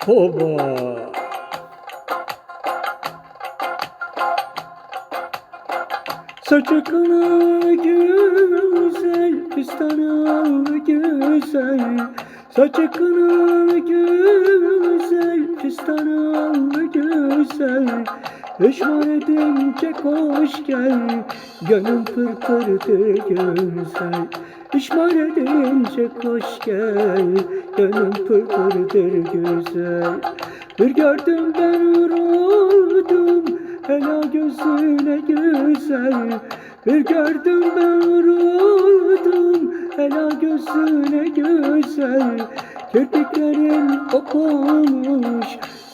Hoba. Saçı kınalı güzel, fistanı güzel. Saçı kınalı güzel, fistanı güzel. Düşman edince koş gel, gönlüm pırpırdır güzel. Düşman edince koş gel, gönlüm pırpırdır güzel. Bir gördüm ben vuruldum, ela gözüne güzel. Bir gördüm ben vuruldum, ela gözüne güzel. Kirpiklerin okumuş,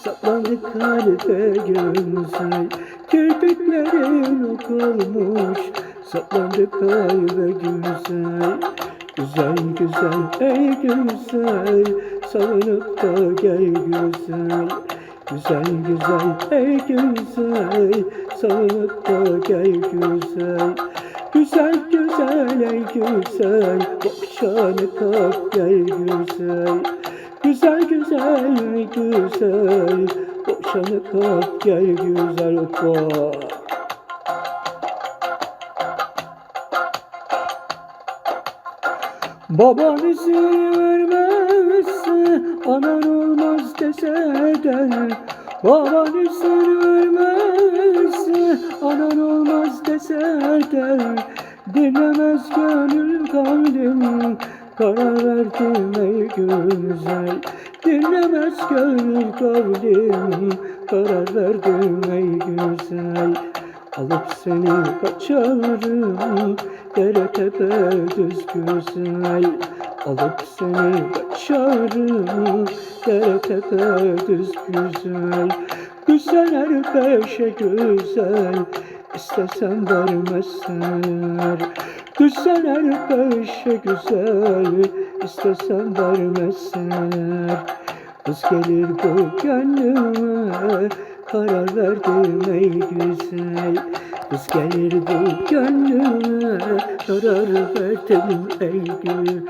saplandı kalbe güzel. Kirpiklerin okumuş, saplandı kalbe güzel. Güzel güzel ey güzel, salınıp da gel güzel. Güzel güzel ey güzel, salınıp da gel güzel. Güzel güzel ey güzel, boşanıp da gel güzel. Güzel güzel ey güzel, boşanıp da gel güzel. Hoppa. Baban izin vermezse anan olmaz dese de. Baban izin vermezse anan olmaz dese de. Dinlemez gönül kalbim, karar verdim ey güzel. Dinlemez gönül kalbim, karar verdim ey güzel. Alıp seni kaçarım, dere tepe düz güzel. Alıp seni kaçarım, dere tepe düz güzel. Güzel her peşe güzel, istesem vermezler. Güzel her peşe güzel, istesem vermezler. Kız gelir bu gönlüme, karar verdim ey güzel. Kız gelir bu gönlüme, karar verdim ey güzel.